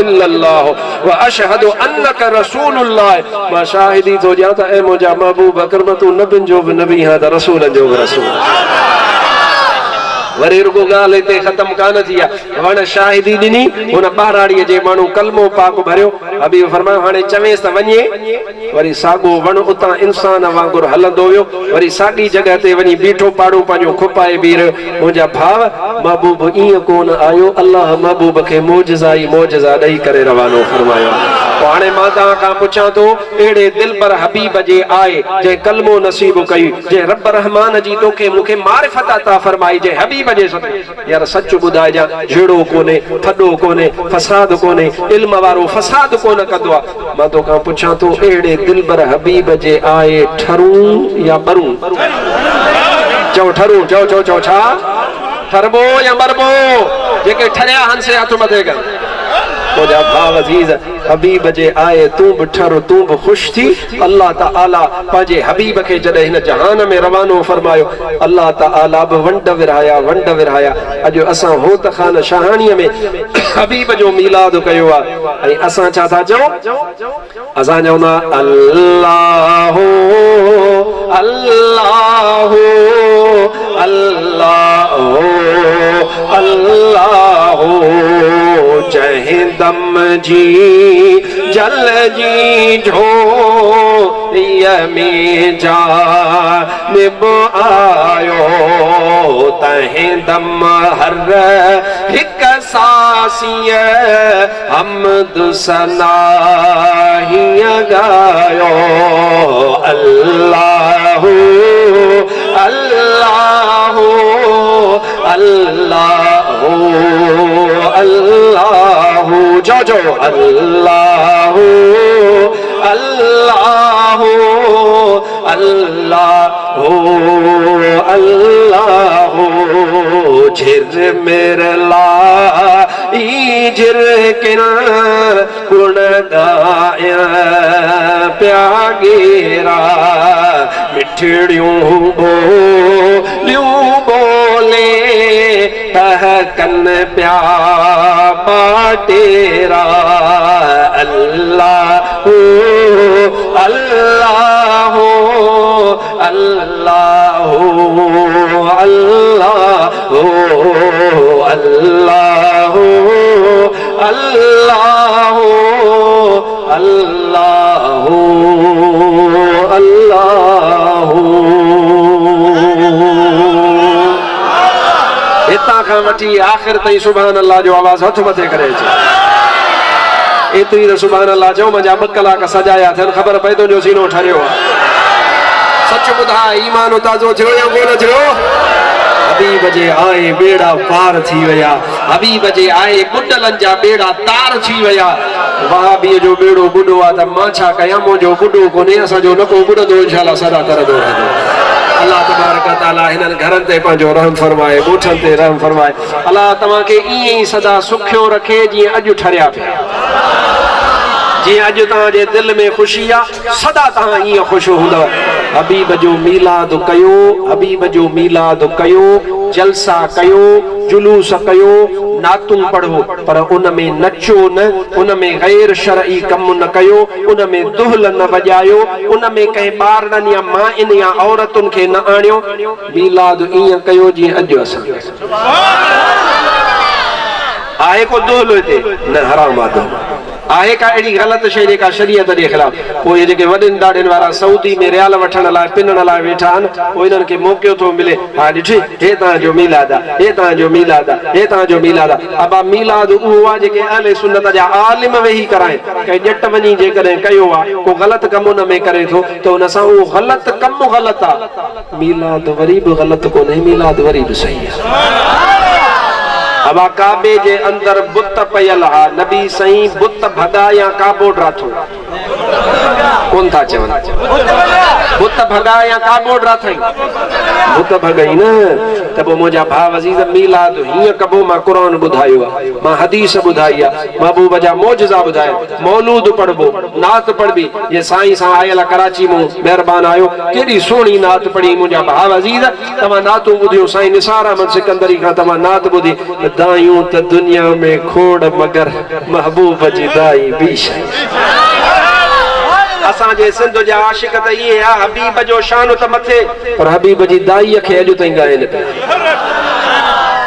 इल्लल्लाह व अशहदु अन्नका रसूलुल्लाह। मां शाहिदी तो ॾियां त ए मुंहिंजा महबूब अकरम तूं नबियुनि जो बि नबी हा त रसूलनि जो बि रसूल। वरी रुगो ॻाल्हि हिते ख़तम कान थी आहे। वण शाहिदी ॾिनी, हुन ॿाराड़ीअ जे माण्हू कलमो पाक भरियो। हबीब फरमायो हाणे चवेंसि त वञे, वरी साॻो वण उतां इंसान वांगुरु हलंदो वियो। वरी साॻी जॻह ते वञी बीठो, पाड़ो पंहिंजो खुपाए बीह रहियो। मुंहिंजा भाउ, महबूब ईअं कोन आयो, अल्लाह महबूब खे मोजज़ा ई मोजज़ा ॾेई करे रवानो फरमायो। हाणे मां तव्हां खां पुछां थो, अहिड़े दिलबर हबीब जे आए जंहिं कलमो नसीब कई, जंहिं रब रहमान जी तोखे मूंखे मारिफत अता फरमाई, जंहिं हबीब जे यार सच ॿुधाइजां, झेड़ो कोन्हे, थॾो कोन्हे, फसाद कोन्हे, इल्म वारो फसाद कोन कंदो आहे। मां तोखां पुछां थो, अहिड़े दिलबर हबीब जे आए ठरूं या ॿरूं? चओ ठरूं, चओ चओ चओ छा ठरबो या मरबो? जेके ठरिया हंसे हथ मथे कर। मुंहिंजा भाउ अज़ीज़, हबीब जे आए तूं बि ठर, तूं बि ख़ुशि थी। अल्लाह ताला पंहिंजे हबीब खे जॾहिं हिन जहान में रवानो फरमायो, अल्लाह ताला बि वंड विरहाया, वंड विरहाया। अॼु असां होत ख़ान शाहाणीअ में हबीब जो मीलाद कयो आहे, ऐं असां छा था चऊं? असां चवंदा अल्लाह अल्लाह अल्लाह अल्लाह। जंहिं दम जी जल जी झोलीअ में जानिब आयो, तंहिं दम हर हिक सासीअ हमद सना हीअं ॻायो। अल्लाह अल्लाह अल्लाह अल्लाह। जो जो अल्लाह अल्लाह अल्लाह अल्लाह। झिर मेरे ला ई झिर किन गुण गाया प्यागेरा, मिठड़ियूं बोलियूं बोले तहकन प्या पाटेरा। अल्लाह अल्लाह अल्लाह अल्लाह अल्लाह अल्लाह अल्लाह अल्लाह। हितां खां वठी आख़िर ताईं सुभान अल्लाह जो आवाज़ हथ मथे करे अचे। एतिरी त सुभान अल्लाह चओ, मुंहिंजा 2 कलाक सजाया थियनि, ख़बर पए तुंहिंजो सीनो ठरियो आहे। सच ॿुधाए, ईमान ताज़ो थियो या कोन थियो? हबीब जे आए बेड़ा पार थी विया, हबीब जे आए बुडलनि जा बेड़ा तार थी विया। वहाबीअ जो बेड़ो बुॾो आहे त मां छा कयां, मुंहिंजो बुॾो कोन्हे, असांजो न को बुॾंदो, इंशाअल्लाह सदा तरंदो रहंदो। अल्लाह तबारक ताला हिननि घरनि ते पंहिंजो रहम फरमाए, ॻोठनि ते रहम फरमाए। अल्लाह तव्हांखे ईअं ई सदा सुखियो रखे जीअं अॼु ठरिया पिया। जीअं अॼु तव्हांजे दिलि में ख़ुशी आहे, सदा तव्हां ईअं ख़ुशि हूंदव। हबीब जो मीलाद कयो, हबीब जो मीलाद कयो, जलसा कयो, जुलूस कयो, नातूं पढ़ो, पर उन में नचो न, उन में गैर शरई कम न कयो, उन में दुहल न वॼायो, उन में कंहिं ॿारनि या माइन या औरतुनि खे न आणियो। मीलाद ईअं कयो जीअं अॼु असां। आहे को दुहल हिते? न, हराम आहे। आहे का अहिड़ी ग़लति शइ जेका शरीयत जे ख़िलाफ़? पोइ जेके वॾनि ॾाढनि वारा सऊदी में रियाल वठण लाइ पिनण लाइ वेठा आहिनि, पोइ हिननि खे मौक़ो थो मिले, हा ॾिठी हे तव्हांजो मीलाद आहे, हे तव्हांजो मीलाद आहे, हे तव्हांजो मीलाद आहे। अबा मीलाद उहो आहे जेके अहले सुन्नत जा आलिम वेही कराइनि। कंहिं ॼट वञी जेकॾहिं कयो आहे, को ग़लति कमु उन में करे थो, त उन सां उहो ग़लति कमु ग़लति आहे। मीलाद वरी बि ग़लति कोन्हे, मीलाद वरी बि सही आहे। अबा काबे जे अंदर बुत पयल हा, नबी सही बुत भदा या काबो ड्राथो कोन था चवनि। बुत भगा या काबोड राथई बुत भगई न तब मुझा भाव अजीज मीलाद हिय कबो मा कुरान बुधायो मा हदीस बुधाया महबूब जा मौजजा बुधाए मौलूद पढ़बो नात पढ़बी ये साईं सा आयल कराची मु मेहरबान आयो केडी सोणी नात पढ़ी मुझा भाव अजीज तमा नातू बुधियो साईं निसार अहमद सिकंदरी का तमा नात बुधी दायूं त दुनिया में खोड़ मगर महबूब जी दाई बीश असांजे सिंध जा आशिक त इहे आ हबीब जो शान त मथे पर हबीब जी दाई खे अॼु ताईं ॻाइनि पिया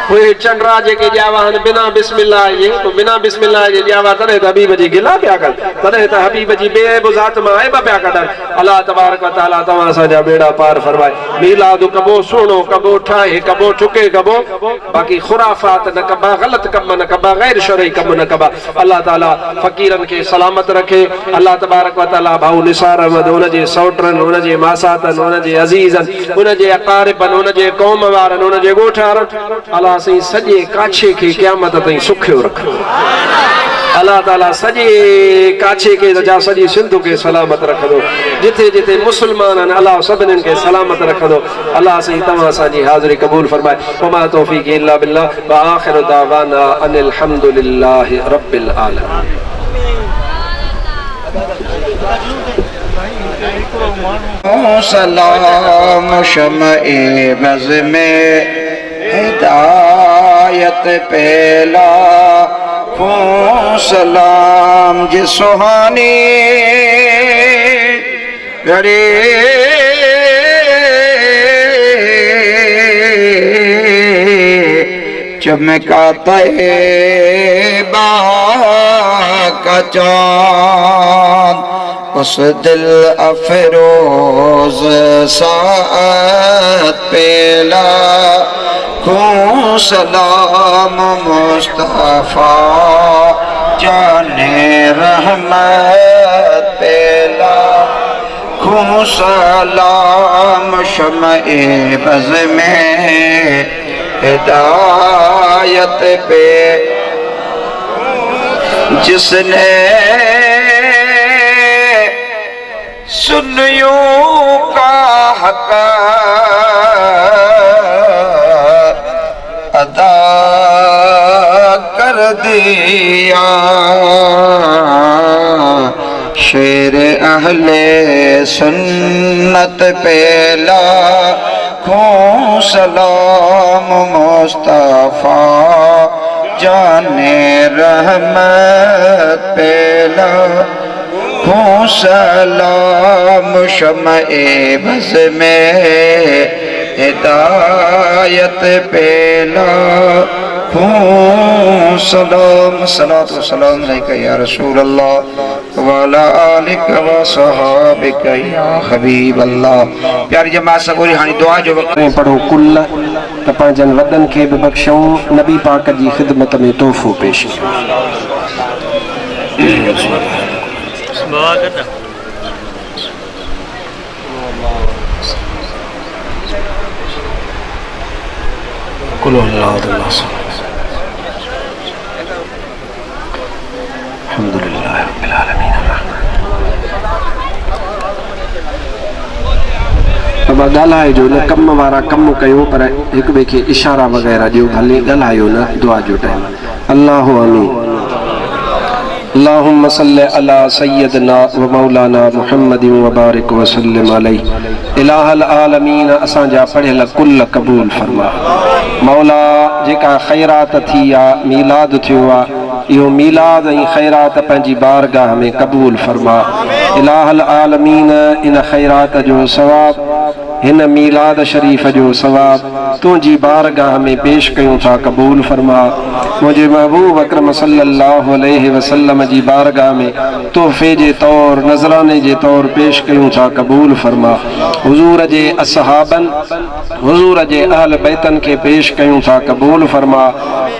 हुए चंडरा जेके ॼावा आहिनि बिना बिस्मिल्लाह जे तो बिना बिस्मिल्लाह जे ॼावा तॾहिं त हबीब जी गिला पिया कनि तॾहिं त हबीब जी बेअब ज़ात मां ऐब पिया कढनि अल्लाह तबारक व तआला तव्हां असांजा बेड़ा पार फरमाए मीलाद कबो सुहिणो कबो ठाहे कबो ठुके कबो बाक़ी खुराफात न कबा ग़लत कम न कबा गैर शरई कम न कबा अल्लाह ताला फ़कीरनि खे सलामत रखे अल्लाह तबारक व तआला भाऊ निसार अहमद हुन जे सौटरनि हुन जे मासातनि हुन जे अज़ीज़नि हुन जे अक़ारिबनि हुन जे क़ौम वारनि हुन जे ॻोठ वारनि अल्लाह सही सजे काछे के क़यामत ताईं सुखियो रख अल्लाह ताला सजे काछे के जा सजी सिंध के सलामत रखदो जिथे जिथे मुसलमान आहिनि अल्लाह सभिनीनि खे सलामत रखदो अल्लाह सही तव्हां असांजी हाज़िरी क़बूल फरमाए वमा तौफ़ीक़ इल्ला बिल्लाह व आख़िरु दावाना अनिल हम्दुलिल्लाहि रब्बिल आलमीन सलाम शमए बज़ में हिदायत पहला सलाम जी सुहानी घरे चमकाता बा का चाँद उस दिल अफरोज सात पेला सलाम मुस्तफा जाने रहमत पेला सलाम शमए बज़ में हिदायत पे जिसने सुनियों का हक अदा कर दिया शेर अहले सुन्नत पेला सलाम मुस्तफा जाने रहमत पेला सलाम शमए बज़ में हिदायत पेला सलाम सलात व सलाम अलैका या रसूल अल्लाह व अला आलिका व सहाबिका या हबीब अल्लाह। प्यारी जमात सगोरी हाणे दुआ जो वक्त में पढ़ो कुल त पंहिंजनि वॾनि खे बि बख़्शूं नबी पाक जी ख़िदमत में तोहफ़ो पेश अल्हम्दुलिल्लाह रब्बिल आलमीन। अब ॻाल्हाए जो न कम वारा कम कयो पर हिक ॿिए खे इशारा वग़ैरह ॾियो भले ॻाल्हायो न दुआ जो टाइम अल्लाहु आमीन। अल्लाहुम्मा सल्लि अला सय्यदना व मौलाना मुहम्मदिन व बारिक व सल्लिम अलैहि इलाहल आलमीन असांजा पढ़ियल कुल क़बूल फरमा मौला जेका ख़ैरात थी आहे मीलाद थियो आहे इहो मीलाद ऐं ख़ैरात पंहिंजी बारगाह में क़बूल फरमा इलाहल आलमीन इन ख़ैरात जो सवाब हिन मीलाद शरीफ़ जो सवाब तुंहिंजी बारगाह में पेश कयूं था क़बूल फरमा मुंहिंजे महबूब अकरम सल्लल्लाहु अलैहि वसल्लम जी बारगाह में तोहफ़े जे तौर नज़राने जे तौर पेश कयूं था क़बूल फरमा हुज़ूर जे असहाबन हुज़ूर जे अहल बैतन के पेश कयूं था क़बूल फरमा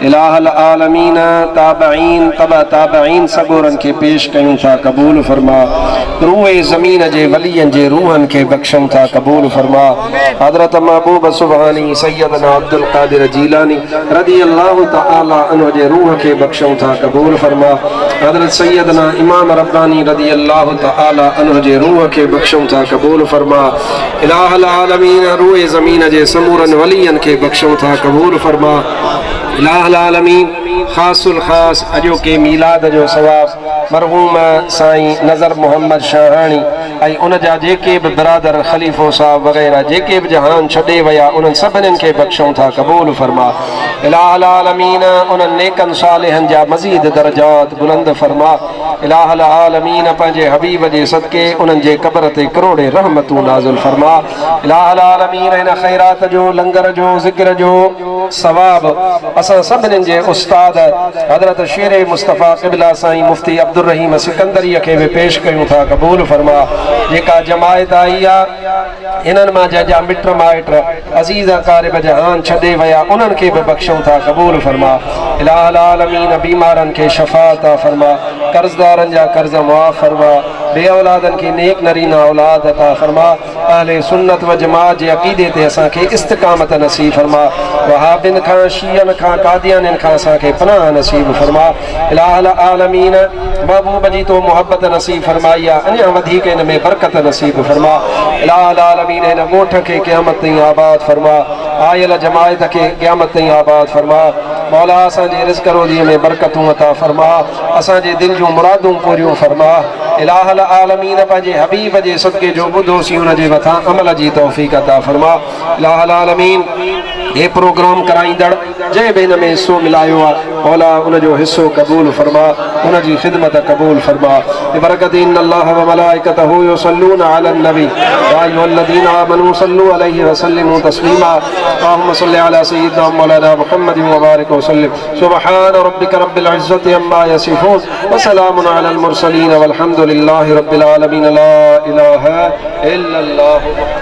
इलाहल आलमीन ताबईन तबा ताबईन सगोरन के पेश कयूं था क़बूल फरमा रूए ज़मीन जे वलियन जे रूहन के बख्शूं था क़बूल फरमा फरमा। हजरत महबूब सुबहानी सैयदना अब्दुल कादिर जीलानी रदी अल्लाह तआला अन्हु जे रूह के बख्शूं था कबूल फरमा। हजरत सैयदना इमाम रब्बानी रदी अल्लाह तआला अन्हु जे रूह के बख्शूं था कबूल फरमा। इलाहुल आलमीन रूह ज़मीन जे समूरन वलियन के बख्शूं था कबूल फरमा। इलाहुल आलमीन खासुल खास अजो के मीलाद जो सवाब मरहूम साईं नज़र मोहम्मद शाहानी ऐं उन जा जेके भी बिरादर खलीफ़ो साहब वग़ैरह जेके भी जहान छॾे विया उन्हनि सभिनीनि खे बख़्शूं था कबूल फरमा। इलाहुल आलमीन उन्हनि नेकनि सालिहनि जा मज़ीद दर्जात बुलंद फरमा। इलाहुल आलमीन पंहिंजे हबीब जे सदके उन्हनि जे क़ब्र ते करोड़े रहमतूं नाज़िल फरमा। इलाहुल आलमीन हिन ख़ैरात जो लंगर जो ज़िक्र जो सवाब असां सभिनीनि जे उस्ताद हज़रत शेर मुस्तफ़ा क़िबला साईं मुफ्ती अब्दुल रहीम सिकंदरीअ खे बि पेश कयूं था कबूल फरमा। जेका जमायत आई आहे इन्हनि मां जा मिट माइट अज़ीज़ क़ारिब जहान छॾे विया उन्हनि खे बि बख़्शूं था कबूल फरमा। इलाहुल आलमीन बीमारनि खे शफ़ा अता फरमा, कर्ज़दारनि जा कर्ज़ मुआफ़ फरमा, बे औलादनि खे नेक नरीना औलाद अता फरमा। अहले सुन्नत व जमात जे अक़ीदे ते असांखे इस्तिक़ामत नसीब फरमा। वहाबिन खां शियन खां कादियानिन खां असांखे पनाह नसीब फरमा। इलाहुल आलमीन महबूब जी तो मोहब्बत नसीब फरमाई आहे, अञा वधीक इन में बरकत नसीब फरमा। इलाहुल आलमीन हिन ॻोठ खे क़यामत ताईं आबाद फरमा, आयल जमायत खे क़यामत ताईं आबाद फरमा। मौला असांजे रिज़्क़ रोज़ीअ में बरकतूं अता फरमा, असांजे दिलि जूं मुरादूं पूरियूं फरमा। इलाहुल आलमीन पंहिंजे हबीब जे सदके जो ॿुधोसीं उन जे मथां अमल जी तौफ़ीक़ अता फरमा। इलाहुल आलमीन हे प्रोग्राम कराईंदड़ जंहिं बि हिन में हिस्सो मिलायो आहे मौला उनजो हिस्सो क़बूल फरमा, उनजी ख़िदमत क़बूल फरमा। बरकत इन्नल्लाह व मलाइकतहू युसल्लूना अलन नबी या अय्युहल्लज़ीना आमनू सल्लू अलैहि व सल्लिमू तस्लीमा। अल्लाहुम्मा सल्लि अला सय्यिदिना मौलाना मुहम्मद व बारिक व सल्लिम। सुब्हान रब्बिका रब्बिल इज़्ज़ति अम्मा यसिफून व सलामुन अलल मुरसलीन वल्हम्दुलिल्लाहि रब्बिल आलमीन। ला इलाहा इल्लल्लाह।